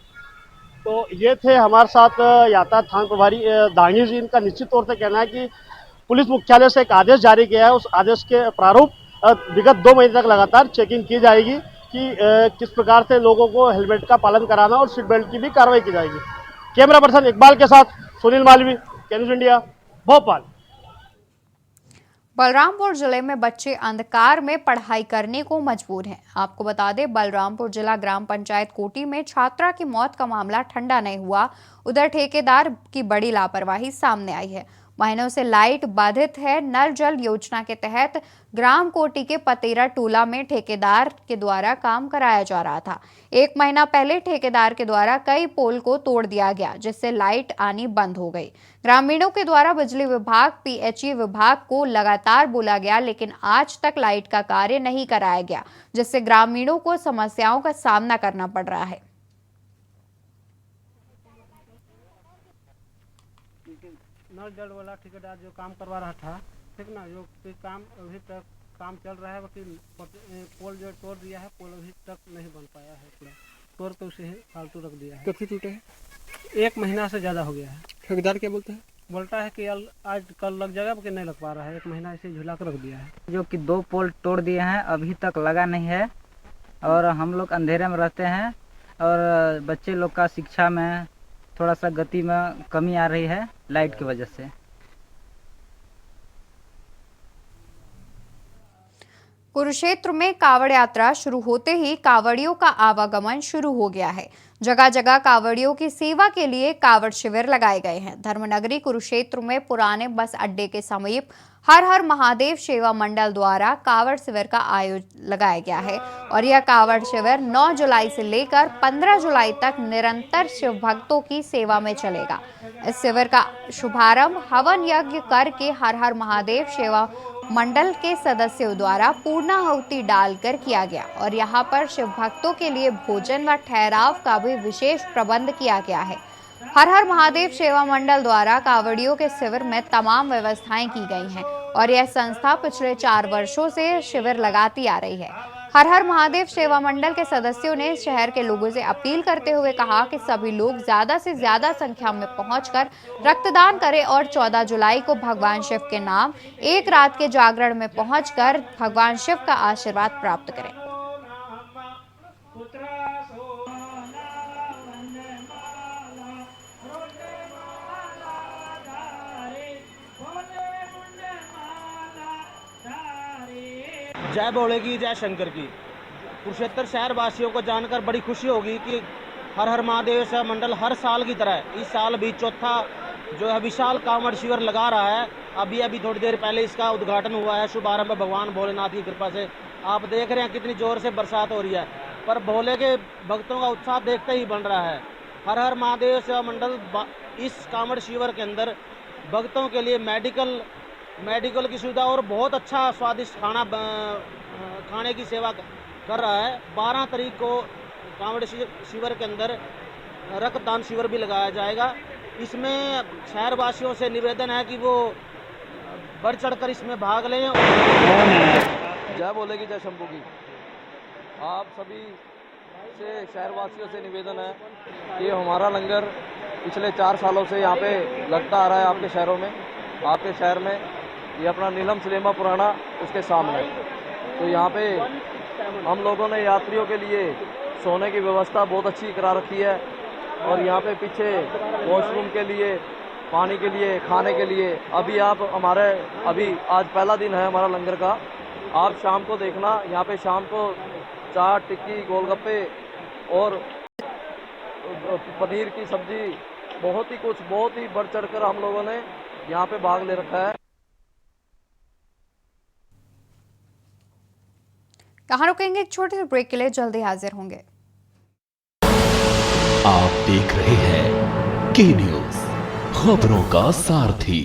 तो ये थे हमारे साथ यातायात थाना प्रभारी दानिश जी। इनका निश्चित तौर से कहना है कि पुलिस मुख्यालय से एक आदेश जारी किया है, उस आदेश के प्रारूप विगत 2 महीने तक लगातार चेकिंग की जाएगी कि किस प्रकार से लोगों को हेलमेट का पालन कराना और सीट बेल्ट की भी कार्रवाई की जाएगी। कैमरा पर्सन इकबाल के साथ सुनील मालवी, के न्यूज़ इंडिया, भोपाल। बलरामपुर जिले में बच्चे अंधकार में पढ़ाई करने को मजबूर हैं। आपको बता दें, बलरामपुर जिला ग्राम पंचायत कोटी में छात्रा की मौत का मामला ठंडा नहीं हुआ। उधर ठेकेदार की बड़ी लापरवाही सामने आई है। महीनों से लाइट बाधित है। नल जल योजना के तहत ग्राम कोटी के पतेरा टोला में ठेकेदार के द्वारा काम कराया जा रहा था। 1 महीना पहले ठेकेदार के द्वारा कई पोल को तोड़ दिया गया, जिससे लाइट आनी बंद हो गई। ग्रामीणों के द्वारा बिजली विभाग, PHE विभाग को लगातार बोला गया, लेकिन आज तक लाइट का कार्य नहीं कराया गया, जिससे ग्रामीणों को समस्याओं का सामना करना पड़ रहा है। नल जल वाला ठेकेदार जो काम करवा रहा था, ठीक ना, जो काम अभी तक काम चल रहा है, बाकी पोल जो तोड़ दिया है, पोल अभी तक नहीं बन पाया है। पूरा तोड़ के उसे फालतू रख दिया है। कब से टूटे हैं? 1 महीना से ज़्यादा हो गया है। ठेकेदार क्या बोलता है? बोलता है कि आज कल लग जाएगा, लेकिन नहीं लग पा रहा है। 1 महीना ऐसे झुला कर रख दिया है। जो कि 2 पोल तोड़ दिए हैं, अभी तक लगा नहीं है और हम लोग अंधेरे में रहते हैं और बच्चे लोग का शिक्षा में थोड़ा सा गति में कमी आ रही है लाइट की वजह से। कुरुक्षेत्र में कावड़ यात्रा शुरू होते ही कावड़ियों का आवागमन शुरू हो गया है। जगह जगह कावड़ियों की सेवा के लिए कावड़ शिविर लगाए गए हैं। धर्मनगरी कुरुक्षेत्र में पुराने बस अड्डे के समीप हर हर महादेव सेवा मंडल द्वारा कावड़ शिविर का आयोजन लगाया गया है और यह कावड़ शिविर 9 जुलाई से लेकर 15 जुलाई तक निरंतर शिव भक्तों की सेवा में चलेगा। इस शिविर का शुभारंभ हवन यज्ञ करके हर हर महादेव सेवा मंडल के सदस्यों द्वारा पूर्णाहुति डालकर किया गया और यहाँ पर शिव भक्तों के लिए भोजन व ठहराव का भी विशेष प्रबंध किया गया है। हर हर महादेव सेवा मंडल द्वारा कावड़ियों के शिविर में तमाम व्यवस्थाएं की गई हैं और यह संस्था पिछले 4 वर्षों से शिविर लगाती आ रही है। हर हर महादेव सेवा मंडल के सदस्यों ने शहर के लोगों से अपील करते हुए कहा कि सभी लोग ज्यादा से ज्यादा संख्या में पहुंचकर रक्तदान करें और 14 जुलाई को भगवान शिव के नाम एक रात के जागरण में पहुंचकर भगवान शिव का आशीर्वाद प्राप्त करें। जय भोले की, जय शंकर की। कुरुक्षेत्र शहर वासियों को जानकर बड़ी खुशी होगी कि हर हर महादेव सेवा मंडल हर साल की तरह इस साल भी चौथा जो है विशाल कांवड़ शिविर लगा रहा है। अभी थोड़ी देर पहले इसका उद्घाटन हुआ है। शुभारंभ भगवान भोलेनाथ की कृपा से। आप देख रहे हैं कितनी जोर से बरसात हो रही है, पर भोले के भक्तों का उत्साह देखते ही बन रहा है। हर हर महादेव सेवा मंडल इस कांवड़ शिविर के अंदर भक्तों के लिए मेडिकल की सुविधा और बहुत अच्छा स्वादिष्ट खाने की सेवा कर रहा है। 12 तारीख को कांवड़ शिविर के अंदर रक्तदान शिविर भी लगाया जाएगा। इसमें शहरवासियों से निवेदन है कि वो बढ़ चढ़कर इसमें भाग लें। जय भोले की, जय शंभू की। आप सभी से शहरवासियों से निवेदन है कि हमारा लंगर पिछले 4 सालों से यहाँ पे लगता आ रहा है आपके शहरों में, आपके शहर में। ये अपना नीलम सिनेमा पुराना उसके सामने, तो यहाँ पे हम लोगों ने यात्रियों के लिए सोने की व्यवस्था बहुत अच्छी करा रखी है और यहाँ पे पीछे वॉशरूम के लिए, पानी के लिए, खाने के लिए। अभी आज पहला दिन है हमारा लंगर का। आप शाम को देखना, यहाँ पे शाम को चाट, टिक्की, गोलगप्पे और पनीर की सब्जी, बहुत ही बढ़ चढ़कर हम लोगों ने यहाँ पे भाग ले रखा है। कहाँ रुकेंगे एक छोटे से ब्रेक के लिए, जल्दी हाजिर होंगे। आप देख रहे हैं के न्यूज, खबरों का सारथी।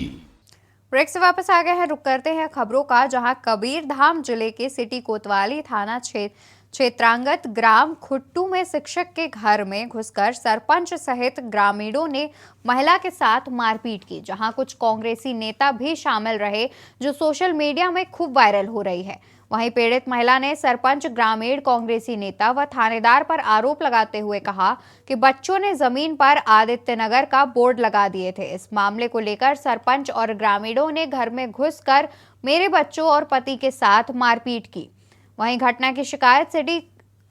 ब्रेक से वापस आ गए हैं। रुक करते हैं खबरों का, जहां कबीरधाम जिले के सिटी कोतवाली थाना क्षेत्रांगत ग्राम खुट्टू में शिक्षक के घर में घुसकर सरपंच सहित ग्रामीणों ने महिला के साथ मारपीट की, जहां कुछ कांग्रेसी नेता भी शामिल रहे, जो सोशल मीडिया में खूब वायरल हो रही है। वहीं पीड़ित महिला ने सरपंच, ग्रामीण, कांग्रेसी नेता व थानेदार पर आरोप लगाते हुए कहा कि बच्चों ने जमीन पर आदित्यनगर का बोर्ड लगा दिए थे। इस मामले को लेकर सरपंच और ग्रामीणों ने घर में घुसकर मेरे बच्चों और पति के साथ मारपीट की। वहीं घटना की शिकायत सिटी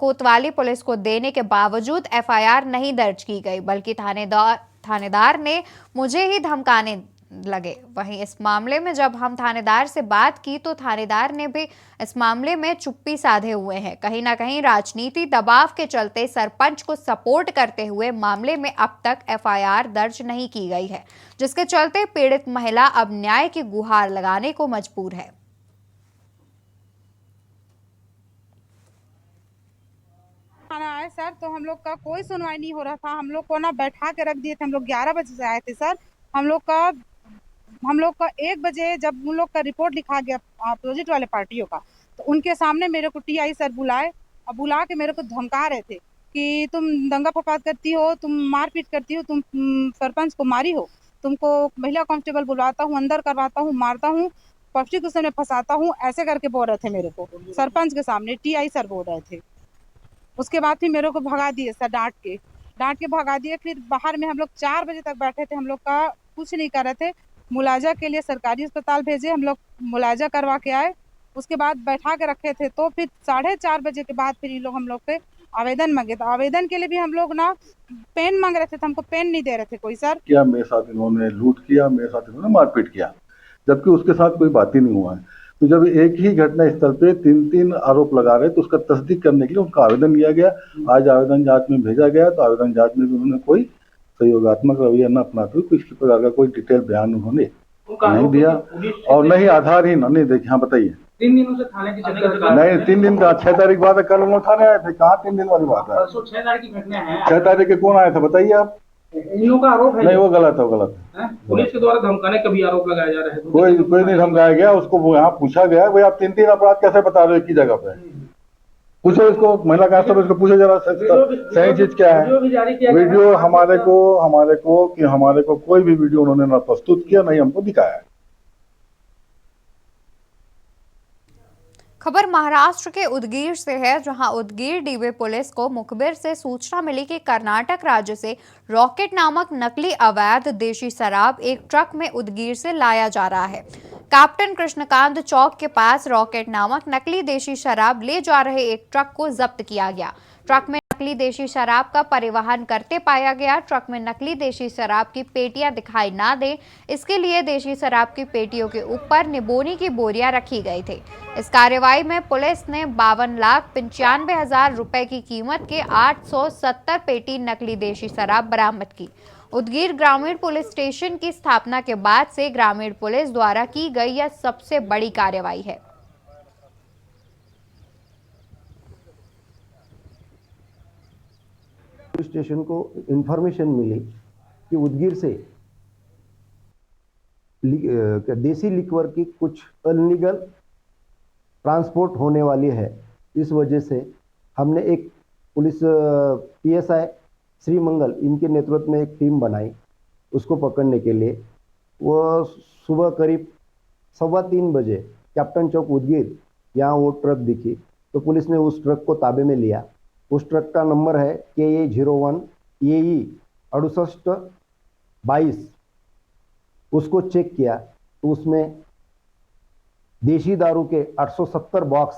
कोतवाली पुलिस को देने के बावजूद एफआईआर नहीं दर्ज की गई, बल्कि थानेदार ने मुझे ही धमकाने लगे। वहीं इस मामले में जब हम थानेदार से बात की तो थानेदार ने भी इस मामले में चुप्पी साधे हुए हैं। कहीं ना कहीं राजनीति दबाव के चलते सरपंच को सपोर्ट करते हुए मामले में अब तक एफआईआर दर्ज नहीं की गई है, जिसके चलते पीड़ित महिला अब न्याय की गुहार लगाने को मजबूर है। आए सर, तो हम लोग का कोई सुनवाई नहीं हो रहा था। हम लोग को ना बैठा के रख दिए थे। हम लोग 11 बजे से आए थे सर। हम लोग का 1 बजे जब उन लोग का रिपोर्ट लिखा गया अपोजिट वाले पार्टियों का, तो उनके सामने मेरे को टीआई सर बुला के मेरे को धमका रहे थे कि तुम दंगा फसाद करती हो, तुम मारपीट करती हो, तुम सरपंच को मारी हो, तुमको महिला कांस्टेबल बुलाता हूँ, अंदर करवाता हूँ, मारता हूँ, पब्लिक के सामने फंसाता हूँ, ऐसे करके बोल रहे थे मेरे को। सरपंच के सामने टीआई सर बोल रहे थे। उसके बाद फिर मेरे को भगा दिए सर, डांट के भगा दिए। फिर बाहर में हम लोग 4 बजे तक बैठे थे। हम लोग का कुछ नहीं कर रहे थे। मुलाजा के लिए सरकारी अस्पताल भेजे, हम लोग मुलाजा करवा के आए, उसके बाद बैठा के रखे थे। तो फिर 4:30 बजे के बाद फिर ये लोग हम लोग पे आवेदन मांगे। तो आवेदन के लिए भी हम लोग ना पेन मांग रहे थे, तो हमको पेन नहीं दे रहे थे कोई सर। क्या मेरे साथ इन्होंने लूट किया, मेरे साथ इन्होंने मारपीट किया, जबकि उसके साथ कोई बात ही नहीं हुआ है। तो जब एक ही घटना स्थल पे 3 आरोप लगा रहे तो उसका तस्दीक करने के लिए उनका आवेदन लिया गया। आज आवेदन जांच में भेजा गया, तो आवेदन जांच में भी उन्होंने कोई सहयोगात्मक रवैया न अपनाते हुए किसी प्रकार का कोई डिटेल बयान उन्होंने नहीं दिया और नहीं आधारहीन नहीं देखिए। हाँ बताइए। 3 दिनों से थाने की चक्कर नहीं 3 दिन का 6 तारीख बाद कल वो थाने आए थे, कहाँ 3 दिन वाली बात है। 6 तारीख की घटना है। 6 तारीख के कौन आया था बताइए आप। इन लोगों का आरोप है नहीं वो गलत है, वो गलत है। पुलिस के द्वारा धमकाने का भी आरोप लगाया जा रहा है। कोई नहीं धमकाया गया उसको। वो यहाँ पूछा गया भाई आप 3 अपराध कैसे बता रहे हो एक ही जगह पे। पूछो इसको, महिला कांस्टेबल इसको पूछो जरा सही चीज क्या है। वीडियो हमारे को कोई भी वीडियो उन्होंने ना प्रस्तुत किया, नहीं हमको दिखाया। खबर महाराष्ट्र के उदगीर से है, जहां उदगीर डीबी पुलिस को मुखबिर से सूचना मिली कि कर्नाटक राज्य से रॉकेट नामक नकली अवैध देशी शराब एक ट्रक में उदगीर से लाया जा रहा है। कैप्टन कृष्णकांत चौक के पास रॉकेट नामक नकली देशी शराब ले जा रहे एक ट्रक को जब्त किया गया। ट्रक में नकली देशी शराब का परिवहन करते पाया गया। ट्रक में नकली देशी शराब की पेटियां दिखाई ना दे, इसके लिए देशी शराब की पेटियों के ऊपर निबोनी की बोरियां रखी गई थी। इस कार्रवाई में पुलिस ने 52,95,000 रुपए की कीमत के 870 पेटी नकली देशी शराब बरामद की। उदगीर ग्रामीण पुलिस स्टेशन की स्थापना के बाद से ग्रामीण पुलिस द्वारा की गई यह सबसे बड़ी कार्रवाई है। पुलिस स्टेशन को इंफॉर्मेशन मिली कि उदगीर से देसी लिक्वर की कुछ अनलीगल ट्रांसपोर्ट होने वाली है। इस वजह से हमने एक पुलिस PSI श्रीमंगल इनके नेतृत्व में एक टीम बनाई उसको पकड़ने के लिए। वो सुबह करीब 3:15 बजे कैप्टन चौक उदगीर यहाँ वो ट्रक दिखी, तो पुलिस ने उस ट्रक को ताबे में लिया। उस ट्रक का नंबर है KA01 AE 6822। उसको चेक किया तो उसमें देशी दारू के 870 बॉक्स,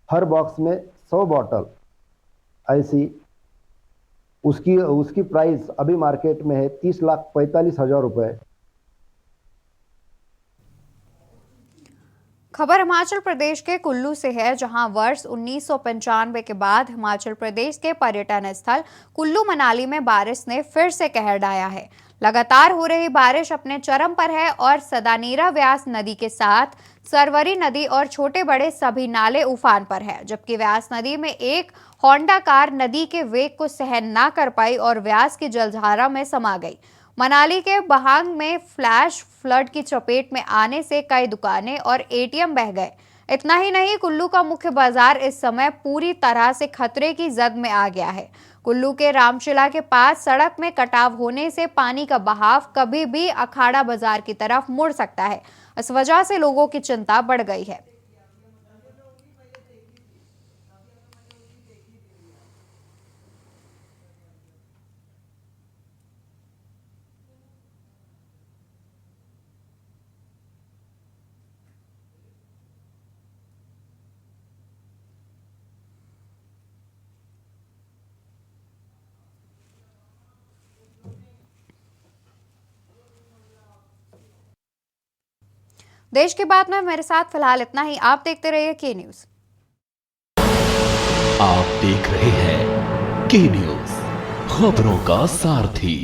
हर बॉक्स में 100 बॉटल ऐसी। उसकी प्राइस अभी मार्केट में है 30,45,000 रुपए। खबर हिमाचल प्रदेश के कुल्लू से है, जहां वर्ष 1995 के बाद हिमाचल प्रदेश के पर्यटन स्थल कुल्लू मनाली में बारिश ने फिर से कहर ढाया है। लगातार हो रही बारिश अपने चरम पर है और सदानीरा व्यास नदी के साथ सरवरी नदी और छोटे बड़े सभी नाले उफान पर है, जबकि व्यास नदी में एक होंडा कार नदी के वेग को सहन ना कर पाई और व्यास की जलधारा में समा गई। मनाली के बहांग में फ्लैश फ्लड की चपेट में आने से कई दुकानें और ATM बह गए। इतना ही नहीं, कुल्लू का मुख्य बाजार इस समय पूरी तरह से खतरे की जद में आ गया है। कुल्लू के रामशिला के पास सड़क में कटाव होने से पानी का बहाव कभी भी अखाड़ा बाजार की तरफ मुड़ सकता है। इस वजह से लोगों की चिंता बढ़ गई है। देश की बात में मेरे साथ फिलहाल इतना ही। आप देखते रहिए के न्यूज। आप देख रहे हैं के न्यूज, खबरों का सारथी।